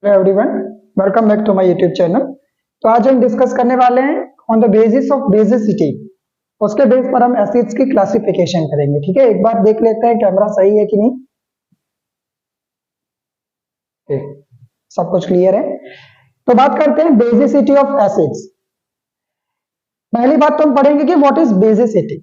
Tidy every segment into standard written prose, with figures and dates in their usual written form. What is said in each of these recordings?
Hello everyone, welcome back to my YouTube channel. तो आज हम डिस्कस करने वाले हैं on the basis of basicity. उसके बेस पर हम एसिड्स की क्लासिफिकेशन करेंगे। ठीक है, एक बार देख लेते हैं कैमरा सही है कि नहीं। ठीक, सब कुछ क्लियर है। तो बात करते हैं बेसिसिटी ऑफ एसिड्स। पहली बात तो हम पढ़ेंगे कि व्हाट इज बेसिसिटी।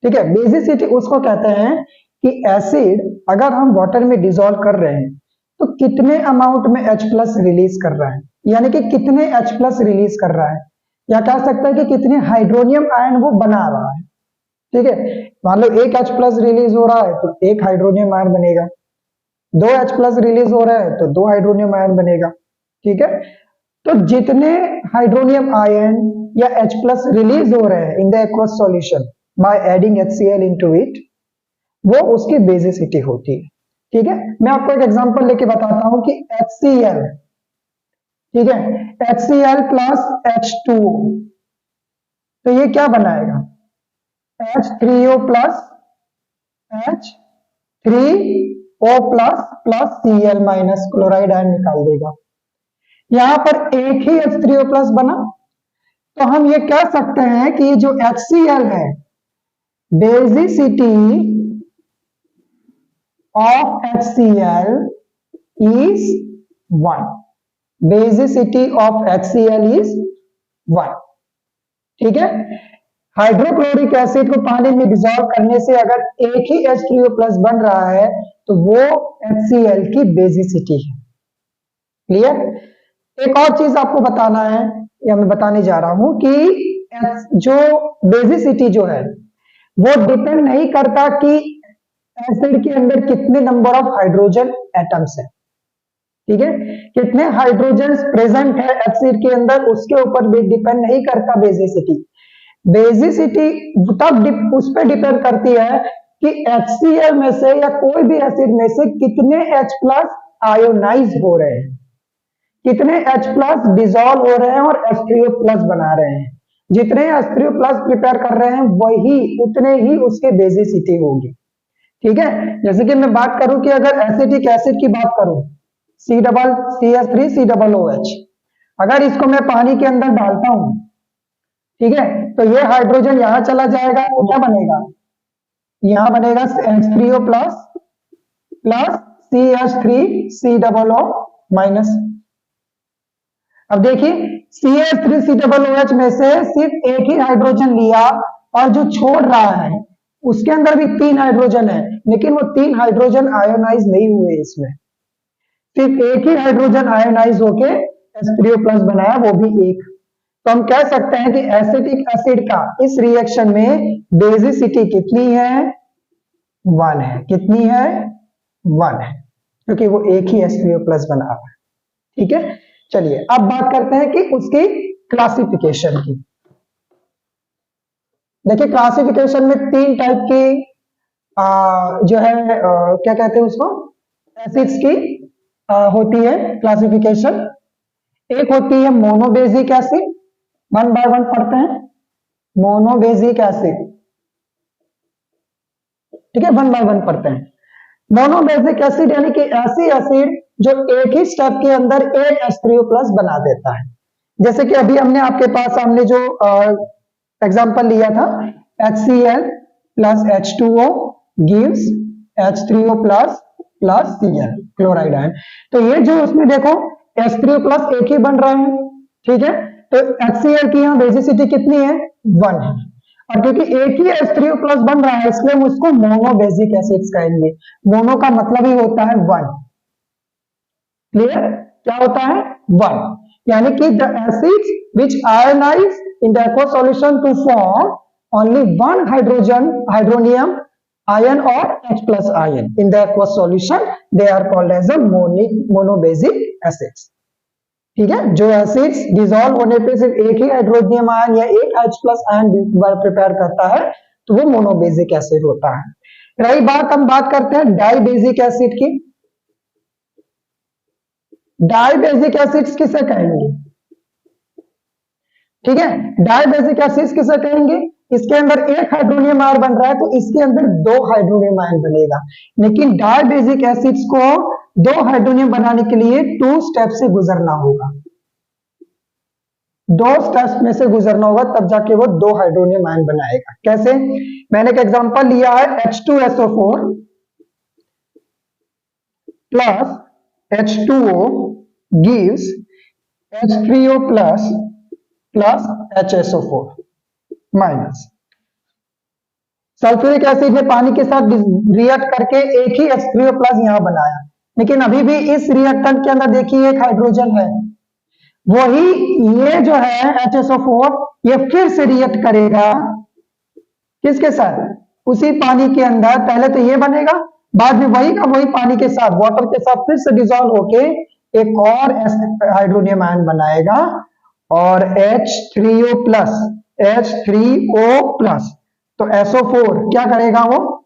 ठीक है, बेसिसिटी उसको कहते हैं कि एसिड अगर हम वाटर में डिसॉल्व कर रहे हैं तो कितने अमाउंट में H प्लस रिलीज कर रहा है, यानी कि कितने H प्लस रिलीज कर रहा है, या कह सकते हैं कि कितने हाइड्रोनियम आयन वो बना रहा है। ठीक है, मान लो एक H प्लस रिलीज हो रहा है तो एक हाइड्रोनियम आयन बनेगा, दो H प्लस रिलीज हो रहा है तो दो हाइड्रोनियम आयन बनेगा। ठीक है, तो जितने हाइड्रोनियम आयन या H प्लस रिलीज हो रहे हैं इन the aqueous solution by adding HCl into it, वो उसकी बेसिसिटी होती है। ठीक है, मैं आपको एक एग्जांपल लेके बताता हूं कि HCl, ठीक है, HCl प्लस H2O, तो ये क्या बनाएगा, H3O plus H3O plus plus Cl minus, chloride ion निकाल देगा। यहां पर एक ही H3O प्लस बना, तो हम ये कह सकते हैं कि जो HCl है, basicity of HCl is 1. Basicity of HCl is 1। ठीक है, हाइड्रोक्लोरिक एसिड को पानी में डिसॉल्व करने से अगर एक ही H3O प्लस बन रहा है तो वो HCl की बेसिसिटी है। क्लियर। एक और चीज आपको बताना है, या मैं बताने जा रहा हूं कि जो बेसिसिटी जो है वो डिपेंड नहीं करता कि एसिड के अंदर कितने नंबर ऑफ हाइड्रोजन एटम्स है। ठीक है, कितने हाइड्रोजन प्रेजेंट है एसिड के अंदर, उसके ऊपर भी डिपेंड नहीं करता बेसिसिटी। बेसिसिटी तब उस पर डिपेंड करती है कि HCl में से या कोई भी एसिड में से कितने H प्लस आयोनाइज हो रहे हैं, कितने H प्लस डिसॉल्व हो रहे हैं और H3O प्लस बना रहे हैं। जितने H3O प्लस प्रिपेयर कर रहे हैं वही उतने ही उसके बेसिसिटी होगी। ठीक है, जैसे कि मैं बात करूं कि अगर एसिटिक एसिड की बात करूं, CH3COOH, अगर इसको मैं पानी के अंदर डालता हूं, ठीक है, तो ये हाइड्रोजन यहां चला जाएगा तो क्या बनेगा, यहां बनेगा H3O plus plus CH3COO minus. अब देखिए CH3COOH में से सिर्फ एक ही हाइड्रोजन लिया और जो छोड़ रहा है उसके अंदर भी तीन हाइड्रोजन है, लेकिन वो तीन हाइड्रोजन आयोनाइज नहीं हुए, इसमें सिर्फ एक ही हाइड्रोजन आयोनाइज होके H3O प्लस बनाया, वो भी एक। तो हम कह सकते हैं कि एसिटिक एसिड का इस रिएक्शन में बेसिसिटी कितनी है, 1 है। कितनी है, 1 है, क्योंकि वो एक ही H3O प्लस बना रहा है। ठीक है, चलिए अब बात करते हैं कि उसकी क्लासिफिकेशन की। देखिए, क्लासिफिकेशन में तीन टाइप की जो है क्या कहते हैं उसको, एसिड्स की होती है क्लासिफिकेशन। एक होती है monobasic acid, one by one पढ़ते हैं। मोनोबेसिक एसिड, ठीक है, वन बाय वन पढ़ते हैं। मोनोबेसिक एसिड यानी कि ऐसी एसिड जो एक ही स्टेप के अंदर एक H3O प्लस बना देता है। जैसे कि अभी हमने आपके पास सामने जो एग्जांपल लिया था, HCl plus H2O gives H3O plus plus Cl, chloride ion. तो ये जो उसमें देखो H3O प्लस एक ही बन रहा है। ठीक है, तो HCl की यहाँ बेसिसिटी कितनी है, 1 है, और क्योंकि एक ही H3O प्लस बन रहा है इसलिए हम उसको मोनोबेसिक एसिड्स कहेंगे। मोनो का मतलब ही होता है 1। क्लियर, क्या होता है, 1, यानी कि the acids which ionize in the aqueous solution to form only one hydronium ion और H plus ion in the aqueous solution, they are called as a monobasic acids. ठीक है, जो एसिड्स डिसॉल्व होने पे सिर्फ एक ही हाइड्रोनियम आयन या एक H प्लस आयन प्रिपेयर करता है तो वो मोनोबेसिक एसिड होता है। रही बात, हम बात करते हैं डाइबेसिक एसिड की। डाइबेसिक एसिड्स किसे कहेंगे, ठीक है, डाइबेसिक एसिड्स किसे कहेंगे, इसके अंदर एक हाइड्रोनियम आयन बन रहा है, तो इसके अंदर दो हाइड्रोनियम आयन बनेगा। लेकिन डायबेसिक एसिड्स को दो हाइड्रोनियम बनाने के लिए 2 स्टेप से गुजरना होगा, 2 स्टेप्स में से गुजरना होगा, तब जाके वो दो हाइड्रोनियम आयन बनाएगा। कैसे? मैंने एक एग्जांपल लिया है H2SO4 plus H2O gives H3O plus HSO4 minus. Sulphuric acid ने पानी के साथ रिएक्ट करके एक ही H3O प्लस यहां बनाया, लेकिन अभी भी इस रिएक्टेंट के अंदर देखिए एक हाइड्रोजन है, वही ये जो है HSO4 ये फिर से रिएक्ट करेगा किसके साथ? उसी पानी के अंदर। पहले तो ये बनेगा, बाद में वही का वही पानी के साथ, वाटर के साथ फिर से डिसॉल्व होके एक और हाइड्रोनियम आयन बनाएगा और H3O प्लस। तो SO4 क्या करेगा? वो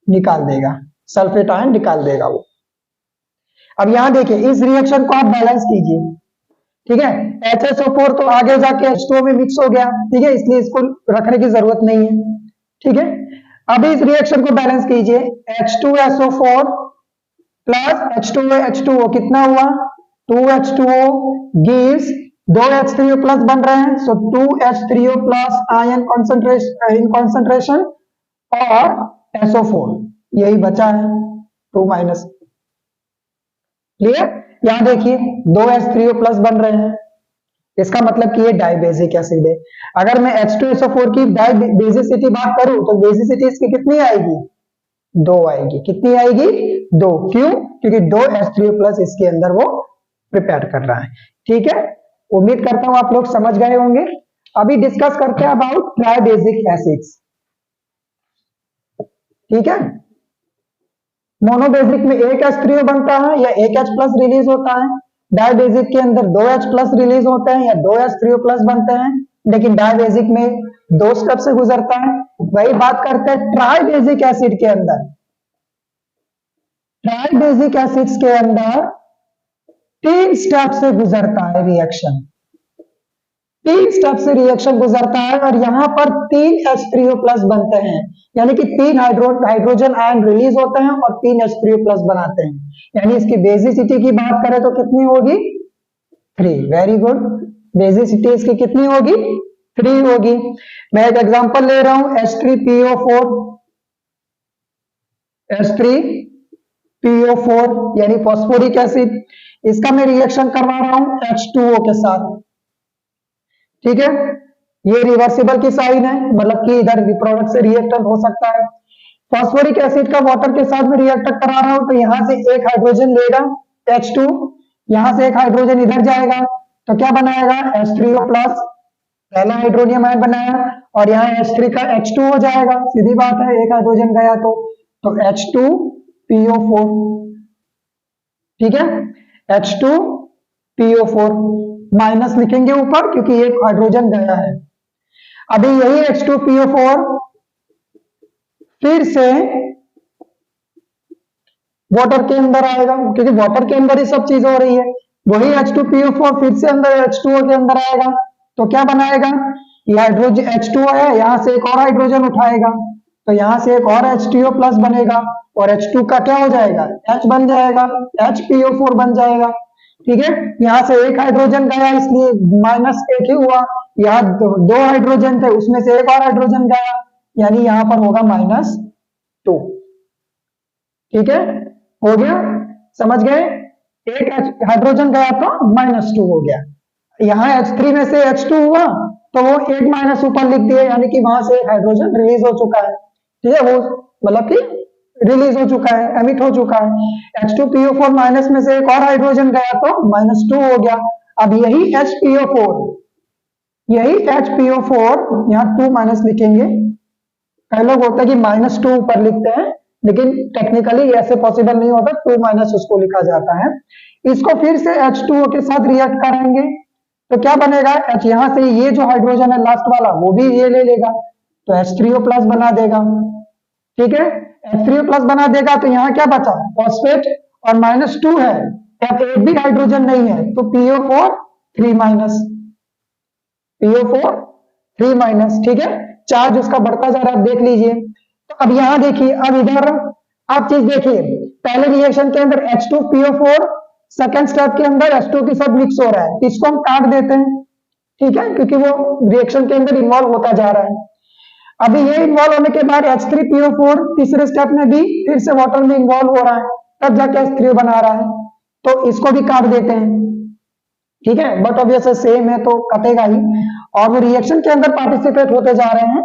निकाल देगा, सल्फेट आयन निकाल देगा वो। अब यहां देखिए इस रिएक्शन को आप बैलेंस कीजिए, ठीक है। HSO4 तो आगे जाके H2O में मिक्स हो गया, ठीक है, इसलिए इसको रखने की जरूरत नहीं है, ठीक है। अब इस रिएक्शन को बैलेंस कीजिए, H2SO4 प्लस H2O कितना हुआ? 2H2O gives 2 H3O प्लस बन रहे हैं, सो 2H3O प्लस आयन कॉन्सेंट्रेशन और SO4 यही बचा है 2 माइनस। क्लियर? यहां देखिए 2 H3O प्लस बन रहे हैं, इसका मतलब कि ये डाइबेसिक एसिड है। अगर मैं H2SO4 की बेसिसिटी बात करूं तो बेसिसिटी इसकी कितनी आएगी? 2 आएगी। कितनी आएगी? 2। क्यों? क्योंकि 2 H3O प्लस इसके अंदर वो प्रिपेयर कर रहा है, ठीक है। उम्मीद करता हूं आप लोग समझ गए होंगे। अभी डिस्कस करते हैं अबाउट ट्राइबेसिक एसिड्स, ठीक है। मोनोबेसिक में एक H3O बनता है या एक H प्लस रिलीज होता है, डायबेसिक के अंदर 2 H प्लस रिलीज होते हैं या 2 H3O प्लस बनते हैं, लेकिन डायबेसिक में 2 स्टेप से गुजरता है। वही बात करते हैं ट्राइबेसिक एसिड के अंदर। ट्राइबेसिक एसिड्स के अंदर 3 स्टेप से गुजरता है रिएक्शन, 3 स्टेप से रिएक्शन गुजरता है और यहां पर 3 H3O प्लस बनते हैं, यानी कि 3 हाइड्रोजन आयन रिलीज होते हैं और 3 H3O प्लस बनाते हैं। यानी इसकी बेसिसिटी की बात करें तो कितनी होगी? 3। Very good. बेसिसिटी इसकी कितनी होगी? 3 होगी। मैं एक एग्जांपल ले रहा हूं H3PO4 यानी फॉस्फोरिक एसिड, इसका मैं रिएक्शन करवा रहा हूं H2O के साथ, ठीक है। ये रिवर्सिबल की साइन है, मतलब कि इधर प्रोडक्ट से रिएक्टेंट हो सकता है। फॉस्फोरिक एसिड का वाटर के साथ में रिएक्ट करा रहा हूं तो यहां से एक हाइड्रोजन लेगा H2, यहां से एक हाइड्रोजन इधर जाएगा तो क्या बनाएगा? H3O प्लस, पहला हाइड्रोनियम आयन बनाया, और यहाँ H3 का H2 हो जाएगा, सीधी बात है, एक हाइड्रोजन गया तो H2PO4, ठीक है। H2PO4 माइनस लिखेंगे ऊपर क्योंकि एक हाइड्रोजन गया है। अभी यही H2PO4 फिर से वाटर के अंदर आएगा, क्योंकि वाटर के अंदर ही सब चीज हो रही है। वही H2PO4 फिर से अंदर H2O के अंदर आएगा तो क्या बनाएगा? ये हाइड्रोजन H2O है, यहां से एक और हाइड्रोजन उठाएगा तो यहां से एक और H2O प्लस बनेगा और H2 का क्या हो जाएगा? H बन जाएगा, HPO4 बन जाएगा, ठीक है। यहां से एक हाइड्रोजन गया इसलिए माइनस एक ही हुआ, यहाँ दो हाइड्रोजन थे उसमें से एक और हाइड्रोजन गया, यानी यहां पर होगा -2, ठीक है। हो गया? समझ गए? एक हाइड्रोजन गया तो -2 हो गया। यहाँ H3 में से H2 हुआ तो वो एक माइनस ऊपर लिख दिए, यानी कि वहां से हाइड्रोजन रिलीज हो चुका है, ठीक है। वो मतलब कि रिलीज हो चुका है, एमिट हो चुका है। H2PO4 माइनस में से एक और हाइड्रोजन गया तो -2 हो गया। अब यही HPO4 यहाँ 2 माइनस लिखेंगे। कई लोग होता है कि -2 ऊपर लिखते हैं, लेकिन टेक्निकली ऐसे पॉसिबल नहीं होता, 2 माइनस उसको लिखा जाता है। इसको फिर से H2O के साथ रिएक्ट करेंगे तो क्या बनेगा? यहां से ये जो हाइड्रोजन है लास्ट वाला वो भी ये ले लेगा तो H3O प्लस बना देगा, ठीक है। H3O प्लस बना देगा तो यहाँ क्या बचा? फॉस्फेट, और -2 है, अब एक भी हाइड्रोजन नहीं है तो PO4 3 माइनस, ठीक है। चार्ज उसका बढ़ता जा रहा है, आप देख लीजिए। तो अब यहाँ देखिए, अब इधर आप चीज देखिए, पहले रिएक्शन के अंदर H2PO4, सेकंड स्टेप के अंदर H2 के साथ मिक्स हो रहा है, तो इसको हम काट देते हैं, ठीक है, क्योंकि वो रिएक्शन के अंदर इन्वॉल्व होता जा रहा है। अभी ये इन्वॉल्व होने के बाद H3PO4 तीसरे स्टेप में भी फिर से वाटर में इन्वॉल्व हो रहा है, तब जाके H3O बना रहा है, तो इसको भी काट देते हैं, ठीक है। बट ऑब्वियसली सेम है तो कटेगा ही, और वो रिएक्शन के अंदर पार्टिसिपेट होते जा रहे हैं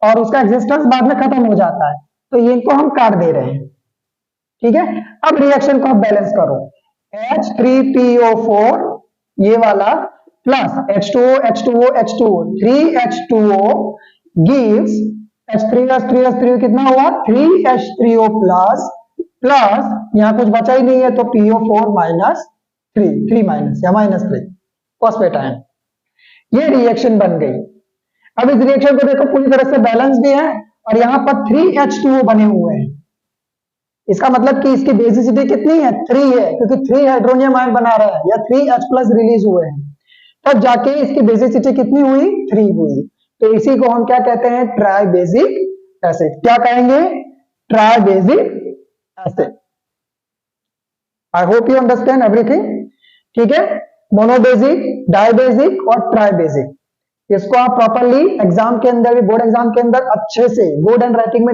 और उसका एग्जिस्टेंस बाद में खत्म हो जाता है, तो ये इनको हम काट दे रहे हैं, ठीक है। अब रिएक्शन को आप बैलेंस करो, H3PO4 ये वाला plus H2O H2O H2O 3H2O gives H3 कितना हुआ 3H3O प्लस यहां कुछ बचा ही नहीं है तो PO4 माइनस 3 माइनस या माइनस 3 फॉस्फेट आयन, ये रिएक्शन बन गई। अब इस रिएक्शन को देखो पूरी तरह से बैलेंस भी है और यहां पर 3H2O बने हुए हैं, इसका मतलब कि इसकी बेसिसिटी कितनी है 3 है, क्योंकि 3 हाइड्रोनियम आयन बना रहा है या 3H प्लस रिलीज हुए हैं, तब जाके इसकी बेसिसिटी कितनी हुई 3 हुई। तो इसी को हम क्या कहते हैं ट्राइबेसिक एसिड, क्या कहेंगे tribasic acid. I hope you understand everything, ठीक है। मोनोबेसिक, डाइबेसिक और ट्राइबेसिक, इसको आप प्रॉपरली एग्जाम के अंदर भी, बोर्ड एग्जाम के अंदर अच्छे से बोर्ड एंड राइटिंग में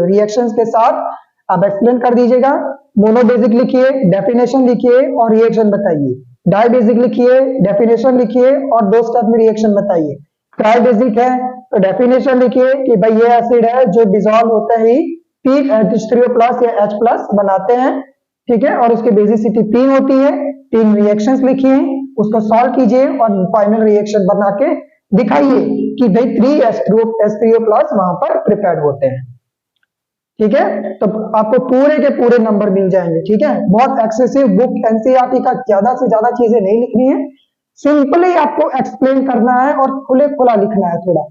रिएक्शंस के साथ आप एक्सप्लेन कर दीजिएगा। मोनोबेसिक लिखिए, डेफिनेशन लिखिए और रिएक्शन बताइए, डाइबेसिक लिखिए, डेफिनेशन लिखिए और 2 स्टेप में रिएक्शन बताइए। ट्राइबेसिक है तो डेफिनेशन लिखिए कि भाई ये एसिड है जो डिसॉल्व होते ही 3 H3O प्लस या H प्लस बनाते हैं, ठीक है, और उसकी बेसिसिटी 3 होती है। 3 रिएक्शंस लिखिए, उसको सॉल्व कीजिए और फाइनल रिएक्शन बना के दिखाइए कि भाई 3 H3O प्लस वहां पर प्रिपेयर्ड होते हैं, ठीक है। तो आपको पूरे के पूरे नंबर मिल जाएंगे, ठीक है। बहुत एक्सेसिव बुक एनसीईआरटी का ज्यादा से ज्यादा चीजें नहीं लिखनी है, सिंपली आपको एक्सप्लेन करना है और खुले खुला लिखना है थोड़ा,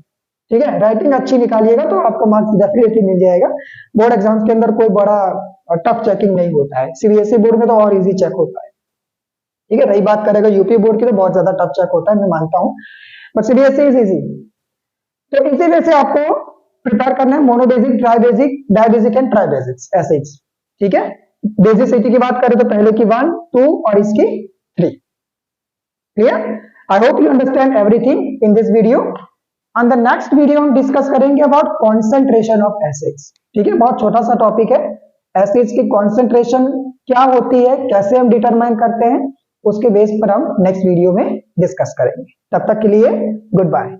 ठीक है। राइटिंग अच्छी निकालिएगा तो आपको मार्क्स डेफिनेटली मिल जाएगा। बोर्ड एग्जाम्स के अंदर कोई बड़ा टफ चेकिंग नहीं होता है, सीबीएसई बोर्ड में तो और इजी चेक होता है, ठीक है। रही बात करेगा यूपी बोर्ड की तो बहुत ज्यादा टफ चेक होता है, मैं मानता हूं, बट सीबीएसई इज इजी। तो इसी वजह से आपको प्रिपेयर करना है monobasic, tribasic, dibasic and tribasics acids, ठीक है। बेसिसिटी की बात करें तो पहले की 1, 2 और इसकी 3, clear. I hope you understand everything in this video. On the next video हम डिस्कस करेंगे अबाउट कॉन्सेंट्रेशन ऑफ एसिड्स, ठीक है। बहुत छोटा सा टॉपिक है, एसिड्स की कॉन्सेंट्रेशन क्या होती है, कैसे हम डिटरमाइन करते हैं, उसके बेस पर हम नेक्स्ट वीडियो में डिस्कस करेंगे। तब तक के लिए गुड बाय।